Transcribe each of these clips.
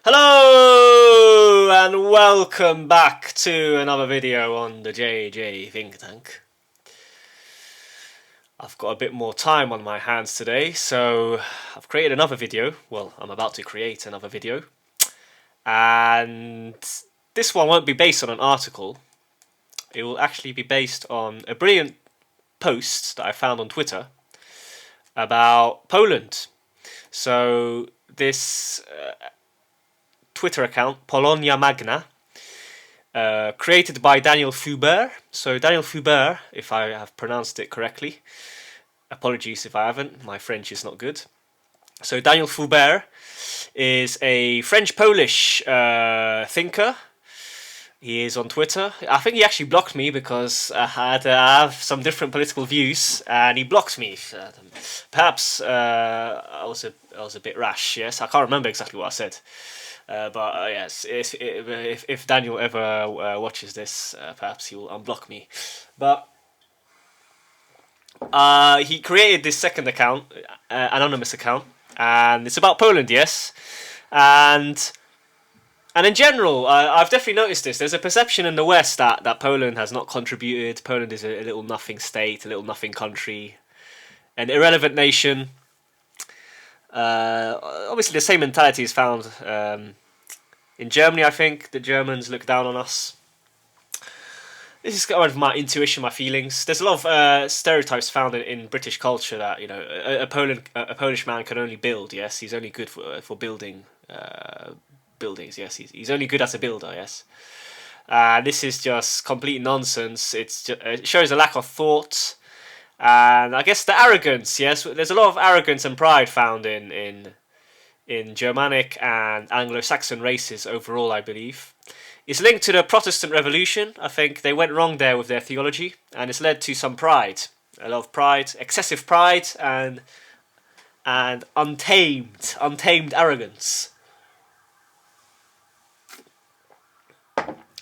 Hello and welcome back to another video on the JJ Think Tank. I've got a bit more time on my hands today, so I've created another video. Well, I'm about to create another video. And this one won't be based on an article. It will actually be based on a brilliant post that I found on Twitter about Poland. So this Twitter account, Polonia Magna, created by Daniel Fuber. So Daniel Fuber, if I have pronounced it correctly, apologies if I haven't, my French is not good. So Daniel Fuber is a French-Polish thinker. He is on Twitter. I think he actually blocked me because I have some different political views, and he blocked me. Perhaps I was a bit rash. Yes, I can't remember exactly what I said. But yes, if Daniel ever watches this, perhaps he will unblock me. But he created this second account, anonymous account, and it's about Poland, yes. And in general, I've definitely noticed this. There's a perception in the West that Poland has not contributed. Poland is a little nothing state, a little nothing country, an irrelevant nation. Obviously, the same mentality is found in Germany. I think the Germans look down on us. This is kind of my intuition, my feelings. There's a lot of stereotypes found in British culture that a Polish man can only build. Yes, he's only good for building buildings. Yes, he's only good as a builder. Yes, this is just complete nonsense. It shows a lack of thought. And I guess the arrogance, yes, there's a lot of arrogance and pride found in Germanic and Anglo-Saxon races overall, I believe. It's linked to the Protestant Revolution. I think they went wrong there with their theology, and it's led to some pride, a lot of pride, excessive pride, and untamed arrogance.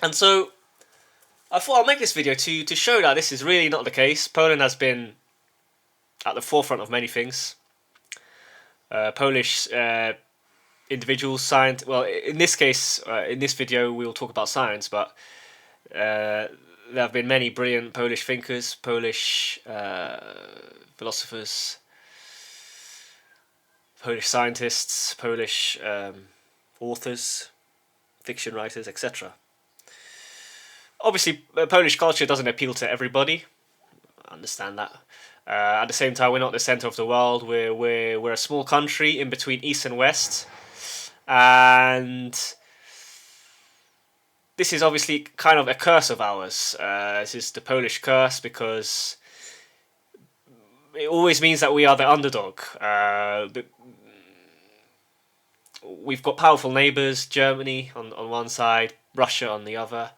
And so I thought I'll make this video to show that this is really not the case. Poland has been at the forefront of many things. Polish individuals, well, in this case, in this video, we'll talk about science, but there have been many brilliant Polish thinkers, Polish philosophers, Polish scientists, Polish authors, fiction writers, etc. Obviously, Polish culture doesn't appeal to everybody. I understand that. At the same time, we're not the center of the world. We're a small country in between East and West, and this is obviously kind of a curse of ours. This is the Polish curse because it always means that we are the underdog. We've got powerful neighbors, Germany on one side, Russia on the other.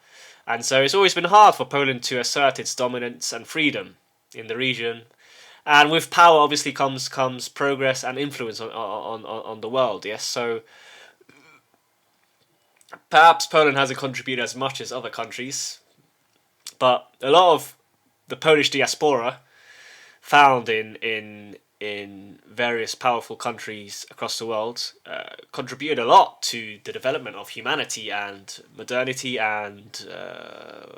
And so it's always been hard for Poland to assert its dominance and freedom in the region. And with power, obviously, comes progress and influence on the world, yes? So perhaps Poland hasn't contributed as much as other countries, but a lot of the Polish diaspora found in various powerful countries across the world contributed a lot to the development of humanity and modernity and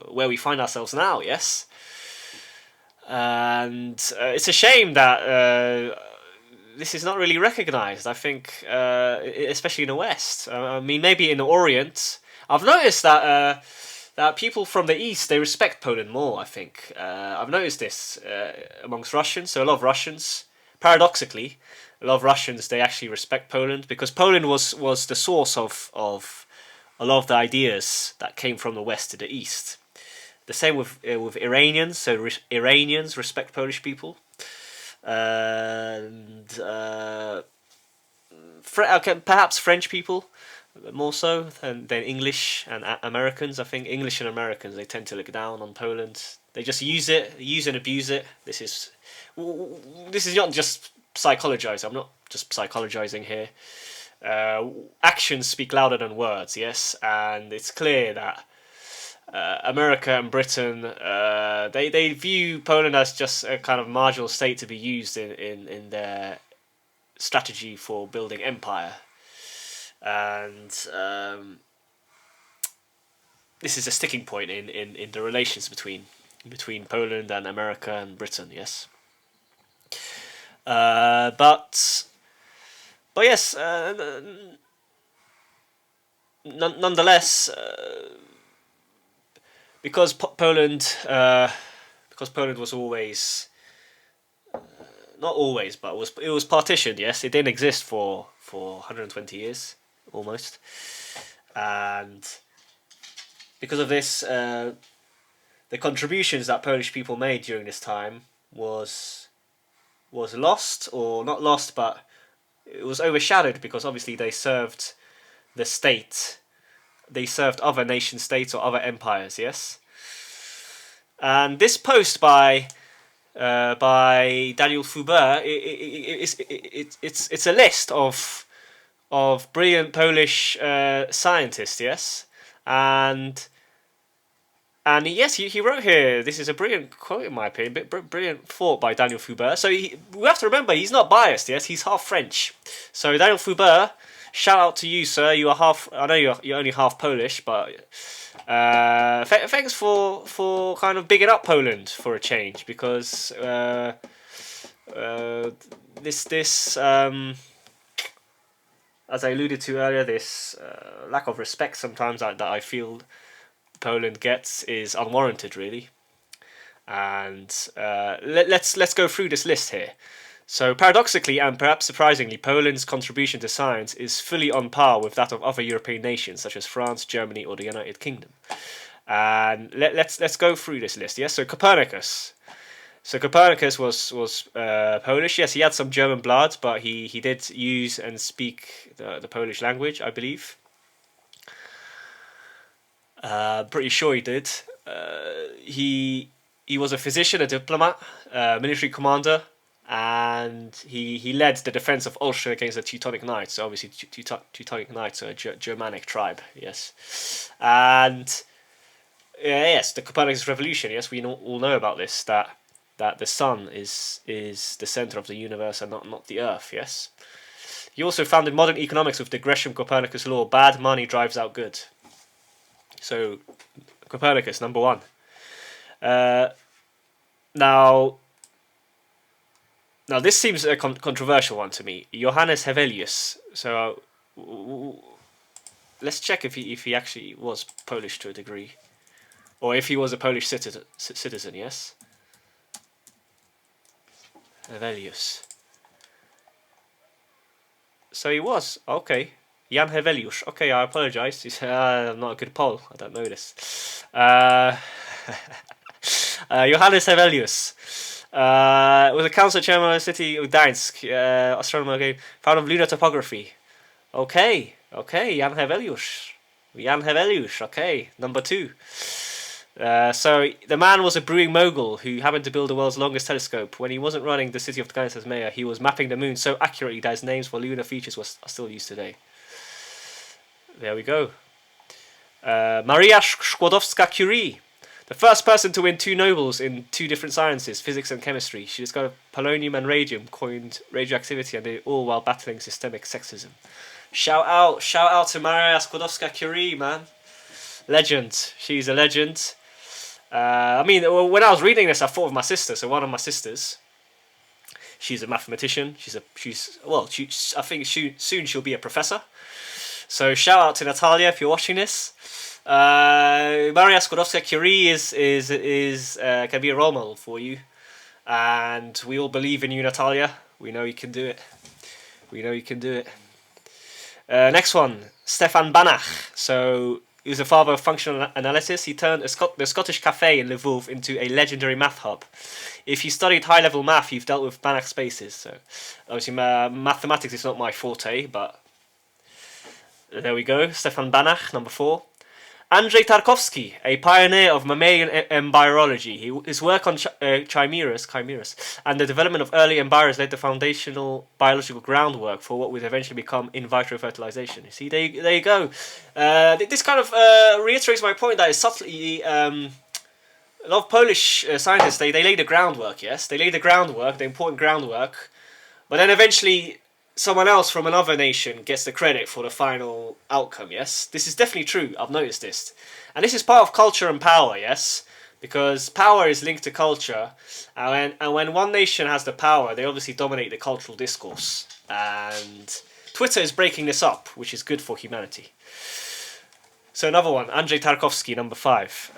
where we find ourselves now, yes? And it's a shame that this is not really recognized, I think, especially in the West. I mean, maybe in the Orient. I've noticed that people from the East, they respect Poland more, I think. I've noticed this amongst Russians. So a lot of Russians, paradoxically, a lot of Russians, they actually respect Poland because Poland was the source of a lot of the ideas that came from the West to the East. The same with Iranians. So Iranians respect Polish people, and perhaps French people more so than English and Americans. I think English and Americans, they tend to look down on Poland. They just use and abuse it. This is not just psychologizing. I'm not just psychologizing here. Actions speak louder than words. Yes, and it's clear that America and Britain, they view Poland as just a kind of marginal state to be used in their strategy for building empire. and this is a sticking point in the relations between Poland and America and Britain. Yes, but yes, nonetheless, because Poland was always, not always, but it was partitioned. Yes, it didn't exist for 120 years almost, and because of this, the contributions that Polish people made during this time was lost, or not lost, but it was overshadowed, because obviously they served the state, they served other nation states or other empires. Yes, and this post by Daniel Fubert, it's a list of brilliant Polish scientists. Yes, and yes, he wrote here. This is a brilliant quote in my opinion, brilliant thought by Daniel Fubert. So we have to remember he's not biased. Yes, he's half French. So Daniel Fubert, shout out to you, sir. You are half. I know you're only half Polish, but thanks for kind of bigging up Poland for a change, because this as I alluded to earlier, this lack of respect sometimes that I feel Poland gets is unwarranted, really. And let's go through this list here. So paradoxically and perhaps surprisingly, Poland's contribution to science is fully on par with that of other European nations such as France, Germany, or the United Kingdom. And let's go through this list. Yes, so Copernicus. So Copernicus was Polish. Yes, he had some German blood, but he did use and speak the Polish language, I believe. Pretty sure he did. He was a physician, a diplomat, military commander, and he led the defense of Ulster against the Teutonic Knights. So obviously, Teutonic Knights are a Germanic tribe. Yes, and yes, the Copernicus revolution. Yes, we all know about this. That the sun is the center of the universe and not the Earth. Yes. He also founded modern economics with the Gresham Copernicus law: bad money drives out good. So, Copernicus, number one. Now this seems a controversial one to me. Johannes Hevelius. So, let's check if he actually was Polish to a degree, or if he was a Polish citizen. Yes. Hevelius. So he was. Okay. Jan Hevelius. Okay, I apologise. I'm not a good Pole. I don't know this. Johannes Hevelius was a council chairman of the city of Gdańsk. Astronomer, founder of lunar topography. Okay, Jan Hevelius. Okay, number two. So the man was a brewing mogul who happened to build the world's longest telescope. When he wasn't running the city of Gdańsk as mayor, he was mapping the moon so accurately that his names for lunar features are still used today. There we go. Maria Skłodowska-Curie, the first person to win 2 Nobels in 2 different sciences, physics and chemistry. She discovered polonium and radium, coined radioactivity, and did it all while battling systemic sexism. Shout out to Maria Skłodowska-Curie, man. Legend. She's a legend. I mean, when I was reading this, I thought of my sister. So one of my sisters, she's a mathematician. I think soon she'll be a professor. So shout out to Natalia if you're watching this. Maria Skłodowska-Curie is can be a role model for you, and we all believe in you, Natalia. We know you can do it. Next one, Stefan Banach. So he was the father of functional analysis. He turned the Scottish cafe in Lviv into a legendary math hub. If you studied high-level math, you've dealt with Banach spaces. So obviously, mathematics is not my forte, but there we go. Stefan Banach, number 4. Andrzej Tarkowski, a pioneer of mammalian embryology. His work on chimeras, and the development of early embryos laid the foundational biological groundwork for what would eventually become in vitro fertilization. You see, there you go. This kind of reiterates my point that it's subtly a lot of Polish scientists, they lay the groundwork. Yes, they lay the groundwork, the important groundwork, but then eventually someone else from another nation gets the credit for the final outcome, yes? This is definitely true, I've noticed this. And this is part of culture and power, yes? Because power is linked to culture, and when one nation has the power, they obviously dominate the cultural discourse. And Twitter is breaking this up, which is good for humanity. So another one, Andrzej Tarkowski, number 5.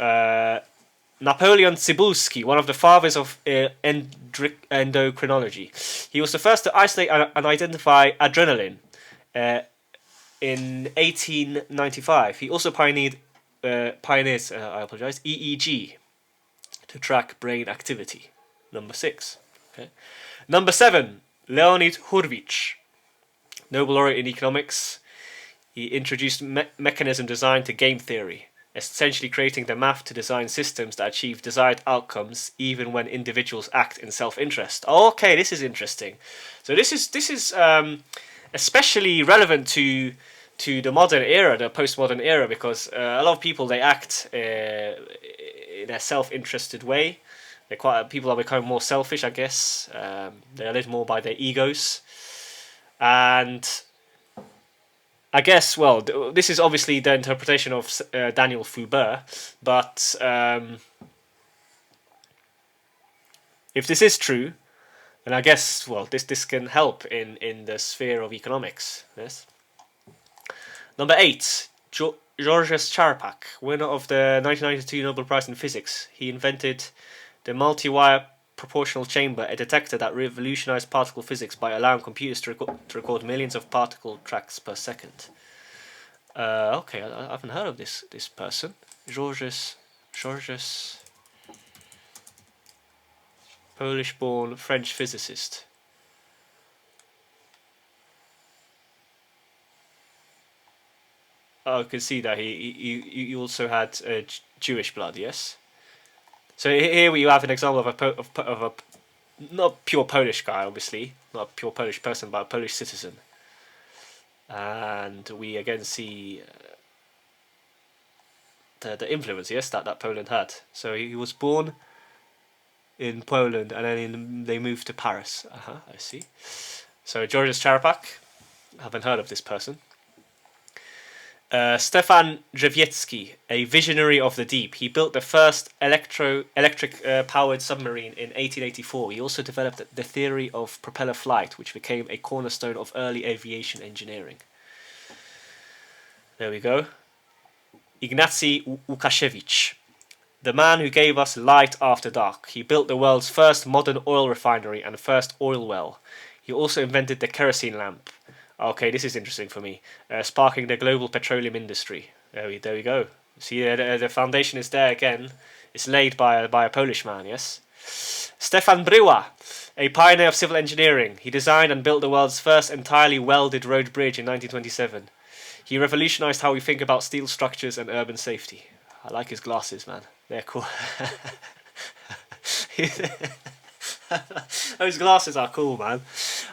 Napoleon Cybulski, one of the fathers of endocrinology. He was the first to isolate and identify adrenaline in 1895. He also pioneered EEG to track brain activity. Number 6. Okay. Number 7, Leonid Hurwicz, Nobel laureate in economics. He introduced mechanism design to game theory, essentially creating the math to design systems that achieve desired outcomes even when individuals act in self-interest. Okay, this is interesting. So this is especially relevant to the modern era, the postmodern era, because a lot of people, they act in a self-interested way. People are becoming more selfish, I guess. They're led more by their egos, and I guess, well, this is obviously the interpretation of Daniel Fubert, but if this is true, then I guess, well, this can help in the sphere of economics. Yes. Number 8, Georges Charpak, winner of the 1992 Nobel Prize in Physics. He invented the multi-wire proportional chamber, a detector that revolutionized particle physics by allowing computers to record millions of particle tracks per second. Okay, I haven't heard of this person. Georges, Polish-born French physicist. Oh, I can see that he also had Jewish blood, yes. So here we have an example of a not pure Polish guy, obviously, not a pure Polish person, but a Polish citizen. And we again see the influence, yes, that Poland had. So he was born in Poland, and then they moved to Paris. I see. So Georges Charpak, haven't heard of this person. Stefan Rejewski, a visionary of the deep. He built the first electric powered submarine in 1884. He also developed the theory of propeller flight, which became a cornerstone of early aviation engineering. There we go. Ignacy Łukasiewicz, the man who gave us light after dark. He built the world's first modern oil refinery and first oil well. He also invented the kerosene lamp. Okay, this is interesting for me. Sparking the global petroleum industry. There we go. See, the foundation is there again. It's laid by a Polish man, yes? Stefan Bryła, a pioneer of civil engineering. He designed and built the world's first entirely welded road bridge in 1927. He revolutionized how we think about steel structures and urban safety. I like his glasses, man. They're cool. Those glasses are cool, man.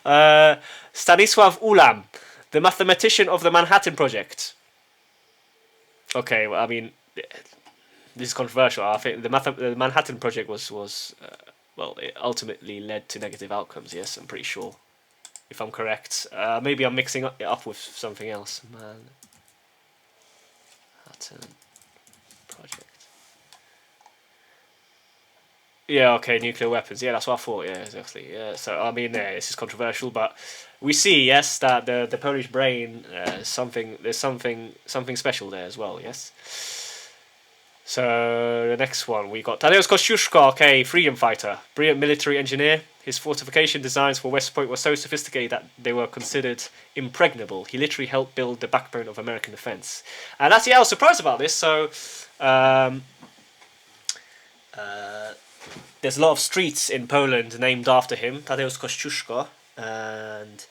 Stanisław Ulam, the mathematician of the Manhattan Project. Okay, well, I mean, this is controversial. I think the Manhattan Project was well, it ultimately led to negative outcomes. Yes, I'm pretty sure, if I'm correct. Maybe I'm mixing it up with something else. Manhattan Project. Yeah, okay, nuclear weapons. Yeah, that's what I thought. Yeah, exactly. Yeah, so I mean, this is controversial, but we see, yes, that the Polish brain, there's something special there as well. Yes. So the next one, we got Tadeusz Kościuszko, okay, freedom fighter, brilliant military engineer. His fortification designs for West Point were so sophisticated that they were considered impregnable. He literally helped build the backbone of American defense. And that's, yeah, I was surprised about this. So there's a lot of streets in Poland named after him, Tadeusz Kościuszko, and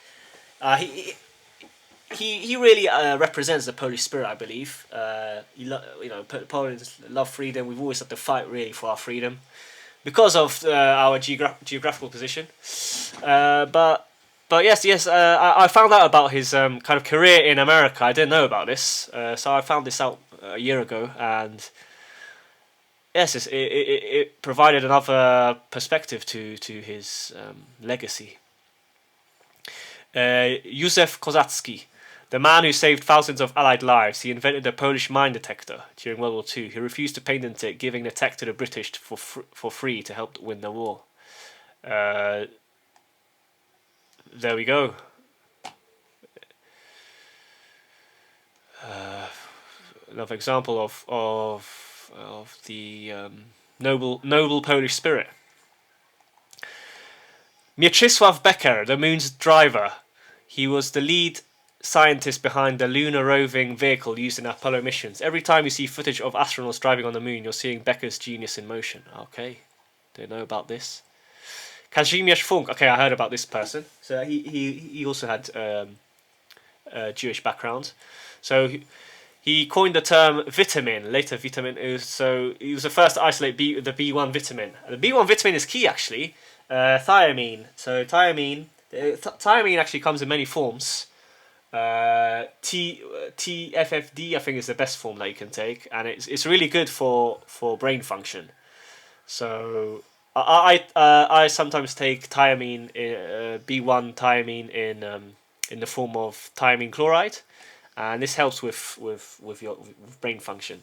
he really represents the Polish spirit, I believe. Poland's love freedom. We've always had to fight really for our freedom because of our geographical position. But yes, I found out about his kind of career in America. I didn't know about this, so I found this out a year ago, and yes, it provided another perspective to his legacy. Józef Kosacki, the man who saved thousands of Allied lives. He invented the Polish mine detector during World War II. He refused to patent it, giving the tech to the British for free to help win the war. There we go. Another example of the noble Polish spirit. Mieczysław Becker, the moon's driver. He was the lead scientist behind the lunar roving vehicle used in Apollo missions. Every time you see footage of astronauts driving on the moon, you're seeing Becker's genius in motion. Okay, don't know about this. Kazimierz Funk. Okay, I heard about this person. So he also had a Jewish background. So he coined the term vitamin, later vitamin. So he was the first to isolate the B1 vitamin. The B1 vitamin is key, actually. Thiamine. So thiamine actually comes in many forms. TFFD, I think, is the best form that you can take, and it's really good for brain function. So I sometimes take thiamine, B1 thiamine in the form of thiamine chloride, and this helps with brain function.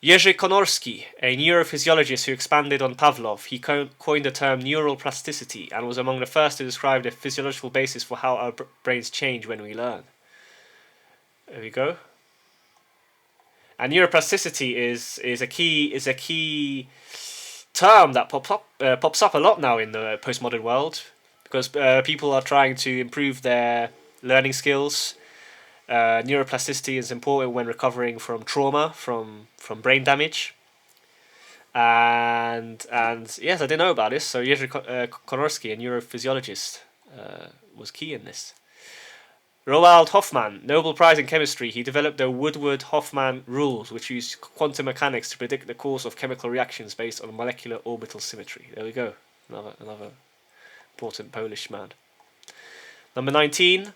Jerzy Konorski, a neurophysiologist who expanded on Pavlov, he coined the term neural plasticity and was among the first to describe the physiological basis for how our brains change when we learn. There we go. And neuroplasticity is a key term that pops up a lot now in the postmodern world, because people are trying to improve their learning skills. Neuroplasticity is important when recovering from trauma, from brain damage. And yes, I didn't know about this. So Jerzy Konorski, a neurophysiologist, was key in this. Roald Hoffmann, Nobel Prize in Chemistry. He developed the Woodward-Hoffmann rules, which use quantum mechanics to predict the course of chemical reactions based on molecular orbital symmetry. There we go. Another important Polish man. Number 19,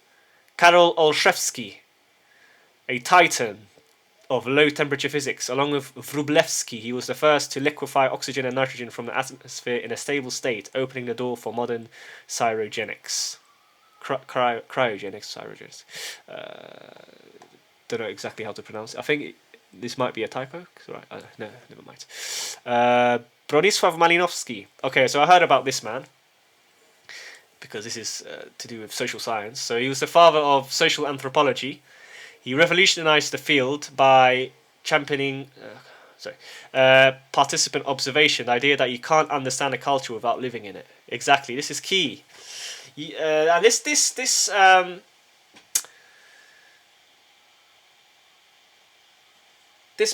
Karol Olszewski, a titan of low-temperature physics. Along with Wróblewski, he was the first to liquefy oxygen and nitrogen from the atmosphere in a stable state, opening the door for modern cryogenics. Cryogenics. Don't know exactly how to pronounce it. I think this might be a typo. Right, no, never mind. Bronisław Malinowski. Okay, so I heard about this man, because this is to do with social science. So he was the father of social anthropology. He revolutionized the field by championing participant observation, the idea that you can't understand a culture without living in it. Exactly, this is key. And this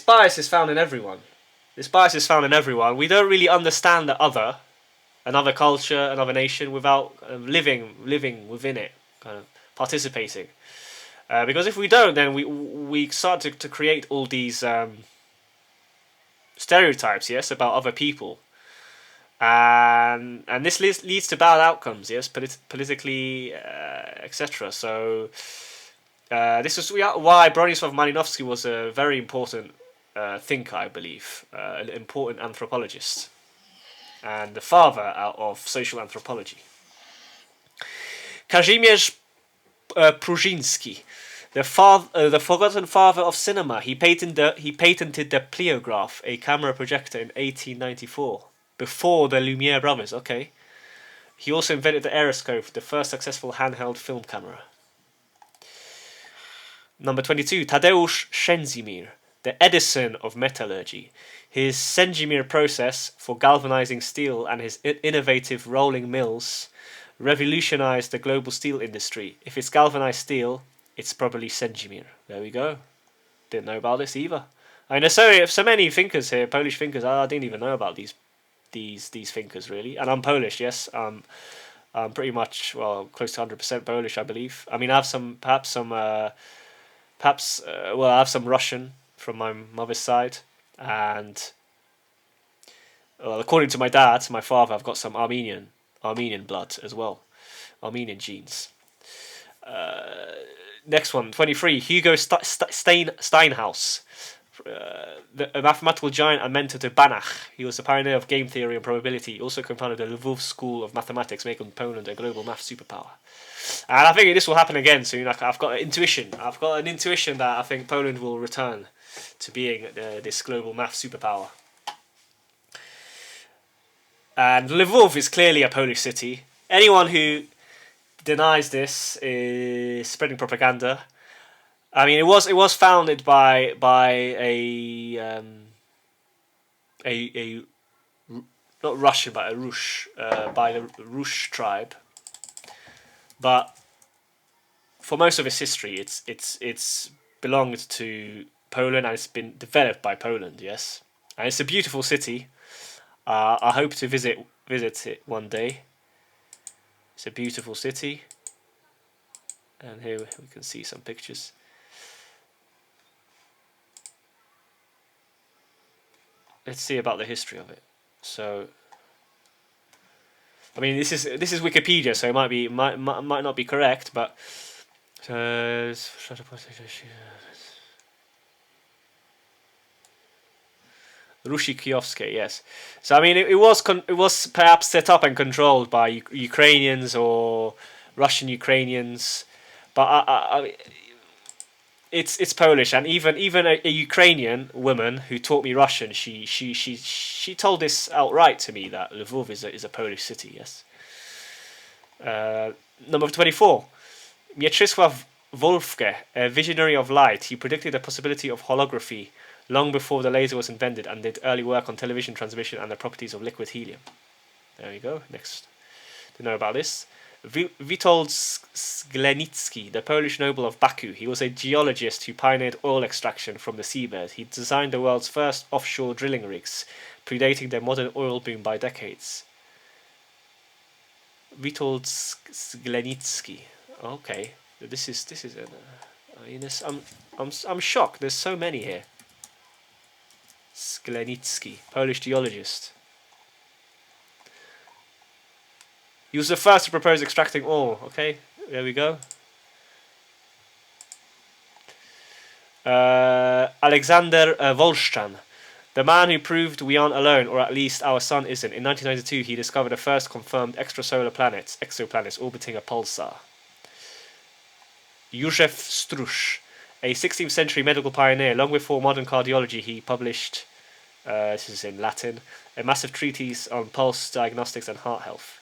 bias is found in everyone. We don't really understand another culture, another nation, without living within it, kind of participating. Because if we don't, then we start to create all these stereotypes, yes, about other people, and this leads to bad outcomes, yes, politically, etc. So this is why Bronisław Malinowski was a very important thinker, I believe, an important anthropologist, and the father of social anthropology. Kazimierz Pruszyński, the forgotten father of cinema. He patented the Pleograph, a camera projector, in 1894, before the Lumiere brothers. Okay. He also invented the aeroscope, the first successful handheld film camera. Number 22, Tadeusz Szędzimir, the Edison of metallurgy. His Szędzimir process for galvanizing steel and his innovative rolling mills revolutionized the global steel industry. If it's galvanized steel, it's probably Szędzimir. There we go. Didn't know about this either. I mean, there's so many thinkers here, Polish thinkers. I didn't even know about these thinkers, really. And I'm Polish, yes. I'm pretty much, well, close to 100% Polish, I believe. I mean, I have some Russian from my mother's side, and well, according to my dad, my father, I've got some Armenian blood as well, Armenian genes. Next one, 23, Hugo Steinhaus, a mathematical giant and mentor to Banach. He was a pioneer of game theory and probability. He also co-founded the Lwów School of Mathematics, making Poland a global math superpower. And I think this will happen again soon. I've got an intuition. That I think Poland will return to being this global math superpower. And Lwów is clearly a Polish city. Anyone who denies this is spreading propaganda. I mean, it was founded by a not Russian, but a Rush, by the Rush tribe. But for most of its history, it's belonged to Poland, and it's been developed by Poland. Yes, and it's a beautiful city. I hope to visit it one day. It's a beautiful city, and here we can see some pictures. Let's see about the history of it. So, I mean, this is Wikipedia, so it might not be correct, but Rusi Kijowskie, yes. So I mean, it was perhaps set up and controlled by Ukrainians or Russian Ukrainians, but I it's Polish, and even a Ukrainian woman who taught me Russian, she told this outright to me, that Lwów is a Polish city. Yes. Number 24, Mieczysław Wolfke, a visionary of light. He predicted the possibility of holography long before the laser was invented, and did early work on television transmission and the properties of liquid helium. There we go. Next to know about this, Witold Sklenicki, the Polish noble of Baku. He was a geologist who pioneered oil extraction from the seabed. He designed the world's first offshore drilling rigs, predating the modern oil boom by decades. Witold Sklenicki. Okay, this is I'm shocked. There's so many here. Sklenicki, Polish geologist. He was the first to propose extracting ore. Okay, there we go. Alexander Wolszczan, the man who proved we aren't alone, or at least our sun isn't. In 1992, he discovered the first confirmed extrasolar exoplanets orbiting a pulsar. Józef Strusz, a 16th century medical pioneer. Long before modern cardiology, he published, this is in Latin, a massive treatise on pulse diagnostics and heart health.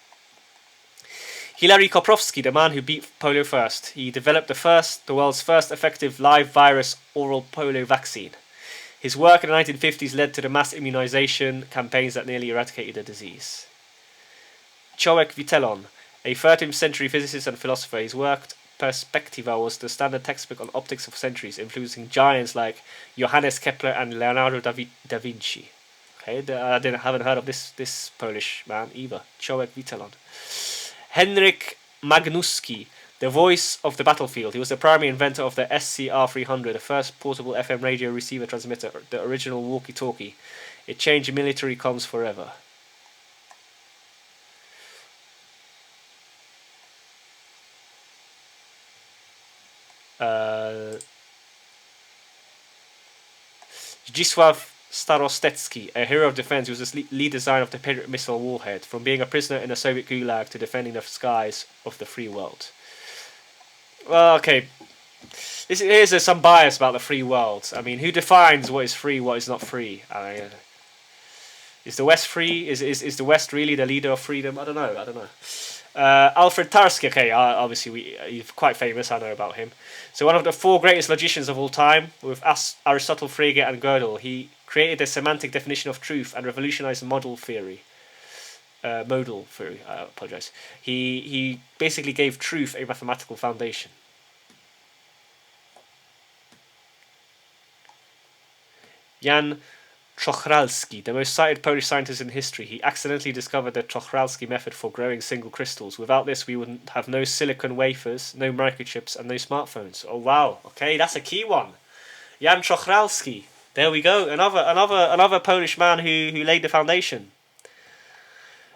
Hilary Koprowski, the man who beat polio first. He developed the world's first effective live virus oral polio vaccine. His work in the 1950s led to the mass immunization campaigns that nearly eradicated the disease. Człowiek Witelon, a 13th century physicist and philosopher. His work Perspectiva was the standard textbook on optics of centuries, influencing giants like Johannes Kepler and Leonardo da Vinci. Okay, I haven't heard of this Polish man either. Człowiek Witelon. Henryk Magnuski, the voice of the battlefield. He was the primary inventor of the SCR-300, the first portable FM radio receiver transmitter, the original walkie-talkie. It changed military comms forever. Zdzisław Starostecki, a hero of defense, who was the lead designer of the Patriot missile warhead, from being a prisoner in the Soviet Gulag to defending the skies of the free world. Well, okay. Here's some bias about the free world. I mean, who defines what is free, what is not free? I mean, is the West free? Is the West really the leader of freedom? I don't know. Alfred Tarski, okay, obviously he's quite famous, I know about him. So one of the four greatest logicians of all time, with Aristotle, Frege and Gödel, he created the semantic definition of truth and revolutionized modal theory. I apologize. He basically gave truth a mathematical foundation. Jan Czochralski, the most cited Polish scientist in history. He accidentally discovered the Czochralski method for growing single crystals. Without this, we wouldn't have no silicon wafers, no microchips, and no smartphones. Oh wow! Okay, that's a key one. Jan Czochralski. There we go. Another Polish man who laid the foundation.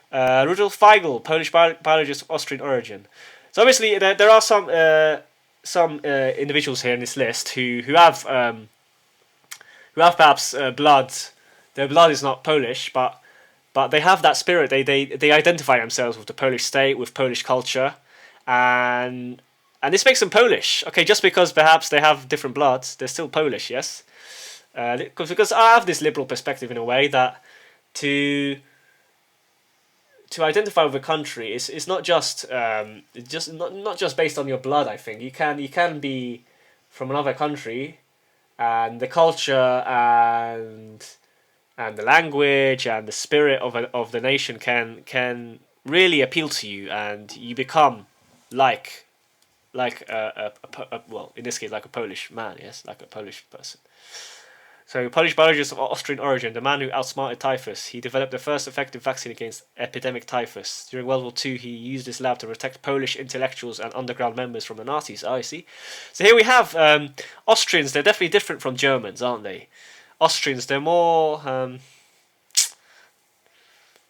Rudolf Weigl, Polish biologist of Austrian origin. So obviously there are some individuals here in this list who have who have perhaps blood. Their blood is not Polish, but they have that spirit. They identify themselves with the Polish state, with Polish culture, and this makes them Polish. Okay, just because perhaps they have different bloods, they're still Polish. Yes, because I have this liberal perspective in a way that to identify with a country is not just not just based on your blood. I think you can be from another country, and the culture and the language and the spirit of the nation can really appeal to you, and you become like well, in this case, like a Polish man. Yes, like a Polish person. So, Polish biologist of Austrian origin, the man who outsmarted typhus. He developed the first effective vaccine against epidemic typhus. During World War II, he used his lab to protect Polish intellectuals and underground members from the Nazis. Oh, I see. So here we have Austrians. They're definitely different from Germans, aren't they? Austrians, they're more...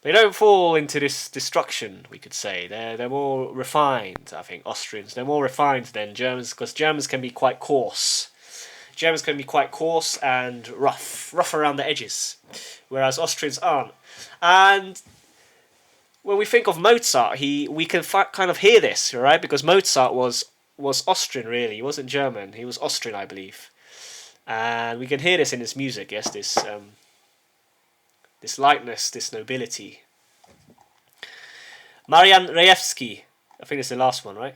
they don't fall into this destruction, we could say. They're more refined, I think, Austrians. They're more refined than Germans, because Germans can be quite coarse. Germans can be quite coarse and rough around the edges, whereas Austrians aren't. And when we think of Mozart, we can kind of hear this, right? Because Mozart was Austrian, really. He wasn't German. He was Austrian, I believe. And we can hear this in his music, yes, this lightness, this nobility. Marian Rejewski, I think it's the last one, right?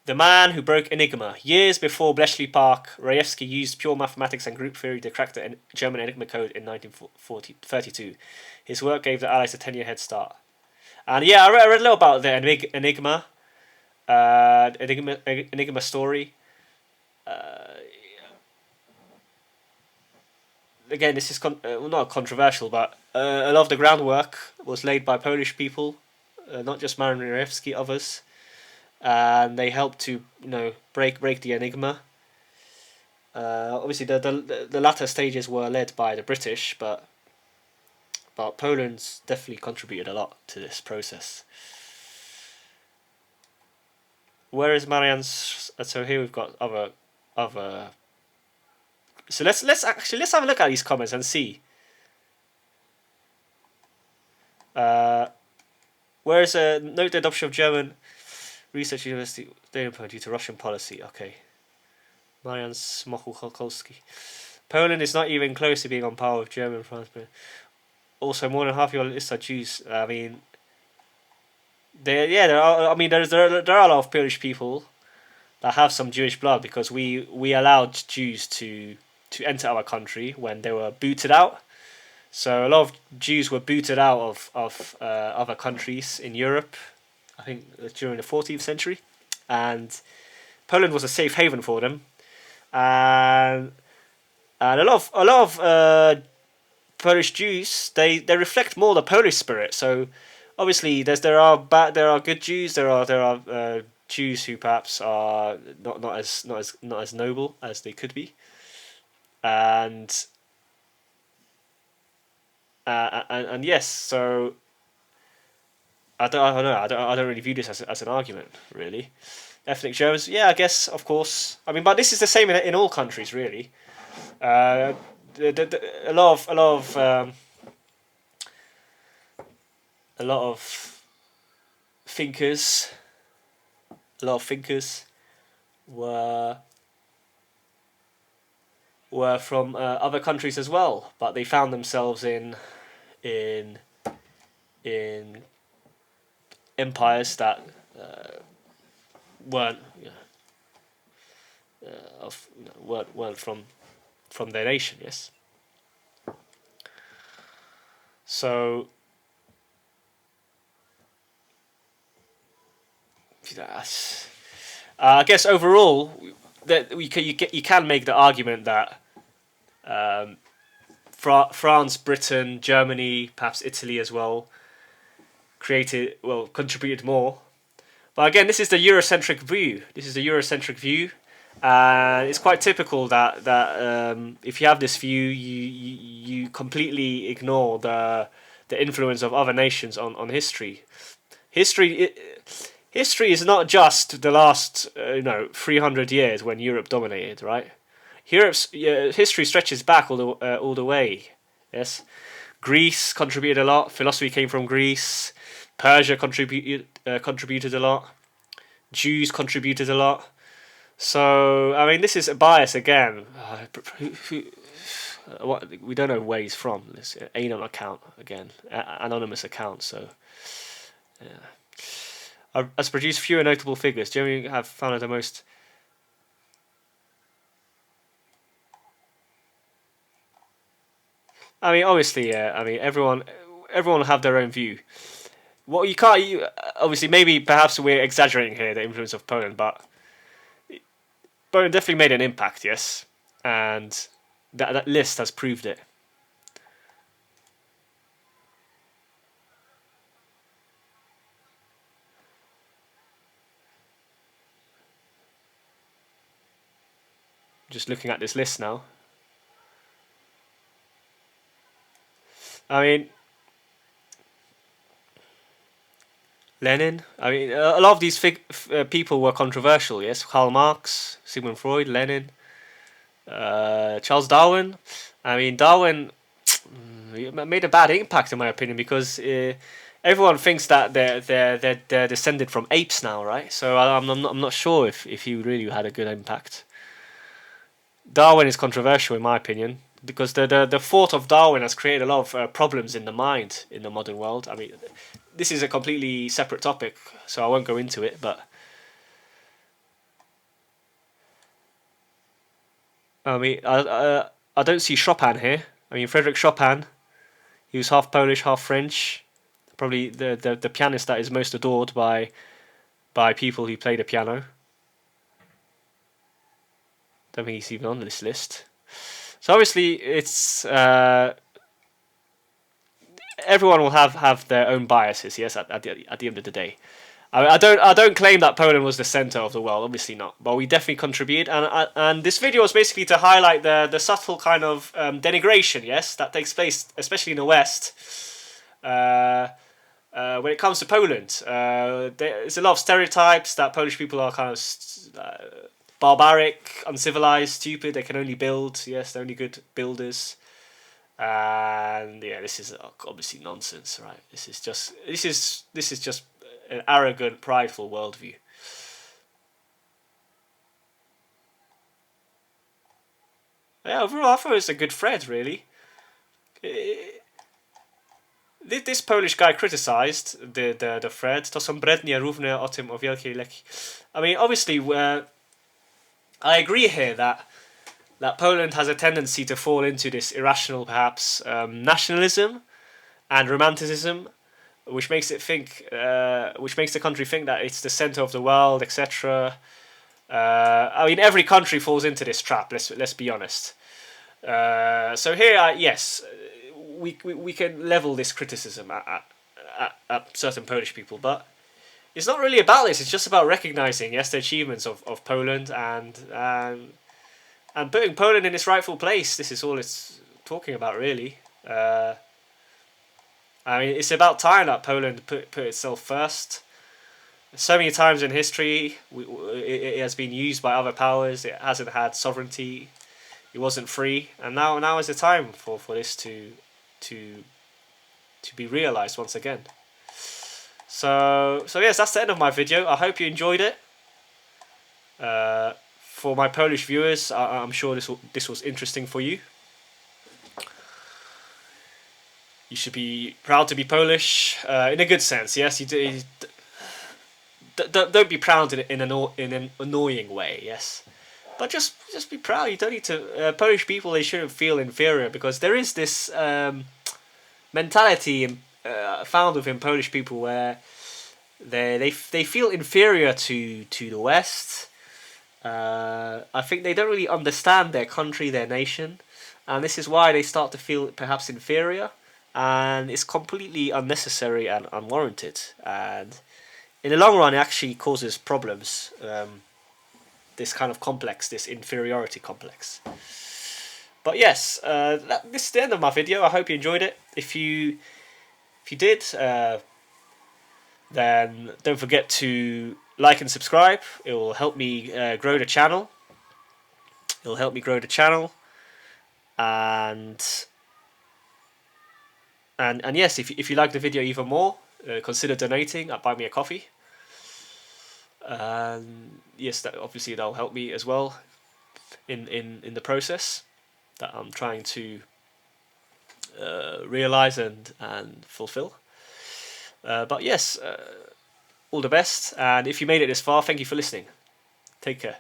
The man who broke Enigma. Years before Bletchley Park, Rejewski used pure mathematics and group theory to crack the German Enigma code in 1932. His work gave the Allies a 10-year head start. And yeah, I read a little about the Enigma story. Again, this is not controversial, but a lot of the groundwork was laid by Polish people, not just Marian Rejewski, others. And they helped to break the Enigma. Obviously, the latter stages were led by the British, but Poland's definitely contributed a lot to this process. Where is Marian's? So here we've got other. So let's have a look at these comments and see. Where is note the adoption of German research university due to Russian policy. Okay. Marian Smochulkowski. Poland is not even close to being on par with Germany and France. But also, more than half your list are Jews. I mean, there are. I mean, there are a lot of Polish people that have some Jewish blood, because we allowed Jews to enter our country when they were booted out. So a lot of Jews were booted out of other countries in Europe, I think during the 14th century, and Poland was a safe haven for them, and a lot of Polish Jews they reflect more the Polish spirit. So obviously there are good Jews, there are Jews who perhaps are not as noble as they could be, and yes, so. I don't know. I don't really view this as an argument, really. Ethnic Germans, yeah, I guess, of course. I mean, but this is the same in all countries, really. A lot of thinkers were from other countries as well, but they found themselves in empires that weren't from their nation. Yes. So I guess overall that you can make the argument that France, Britain, Germany, perhaps Italy as well, contributed more. But again, this is the Eurocentric view. And it's quite typical that if you have this view, you completely ignore the influence of other nations on history. History is not just the last 300 years when Europe dominated, right? Europe's history stretches back all the way. Yes, Greece contributed a lot. Philosophy came from Greece. Persia contributed a lot. Jews contributed a lot. So I mean, this is a bias again. We don't know where he's from. This anon account again, anonymous account. So yeah, has produced fewer notable figures. Generally, have found it the most. I mean, obviously, yeah. I mean, everyone will have their own view. Well, you can't. Obviously, maybe perhaps we're exaggerating here the influence of Poland, but Poland definitely made an impact, yes, and that list has proved it. Just looking at this list now. I mean, Lenin. I mean, a lot of these people were controversial. Yes, Karl Marx, Sigmund Freud, Lenin, Charles Darwin. I mean, Darwin made a bad impact in my opinion because everyone thinks that they're descended from apes now, right? So I'm not sure if he really had a good impact. Darwin is controversial in my opinion because the thought of Darwin has created a lot of problems in the mind in the modern world. I mean, this is a completely separate topic, so I won't go into it. But I mean, I don't see Chopin here. I mean, Frédéric Chopin. He was half Polish, half French. Probably the pianist that is most adored by people who play the piano. Don't think he's even on this list. So obviously, it's everyone will have their own biases. Yes, at the end of the day, I don't claim that Poland was the center of the world. Obviously not, but we definitely contribute. And this video was basically to highlight the subtle kind of denigration, yes, that takes place, especially in the West. When it comes to Poland, there's a lot of stereotypes that Polish people are kind of barbaric, uncivilized, stupid. They can only build. Yes, they're only good builders. And yeah, this is obviously nonsense, right? This is just an arrogant, prideful worldview. Yeah, overall, I thought it was a good thread, really. This Polish guy criticized the thread. To są brednie równe o tym o wielkiej leki. I mean, obviously, I agree here that Poland has a tendency to fall into this irrational, perhaps, nationalism and romanticism, which makes the country think that it's the center of the world, etc. I mean, every country falls into this trap. Let's be honest. So here, yes, we can level this criticism at certain Polish people, but it's not really about this. It's just about recognizing, yes, the achievements of Poland and putting Poland in its rightful place. This is all it's talking about, really. I mean, it's about time that Poland put itself first. So many times in history, it has been used by other powers. It hasn't had sovereignty. It wasn't free, and now is the time for this to be realized once again. So yes, that's the end of my video. I hope you enjoyed it. For my Polish viewers, I'm sure this was interesting for you. You should be proud to be Polish, in a good sense. Yes, don't be proud in an annoying way. Yes, but just be proud. You don't need to. Polish people, they shouldn't feel inferior because there is this mentality found within Polish people where they feel inferior to the West. I think they don't really understand their country, their nation, and this is why they start to feel perhaps inferior, and it's completely unnecessary and unwarranted, and in the long run it actually causes problems, this kind of complex, this inferiority complex. But yes, this is the end of my video. I hope you enjoyed it. If you did, then don't forget to like and subscribe. It will help me grow the channel. It'll help me grow the channel, and yes, if you like the video even more, consider donating at Buy Me a Coffee. Yes, that'll help me as well in the process that I'm trying to realize and fulfill. But yes, all the best, and if you made it this far, thank you for listening. Take care.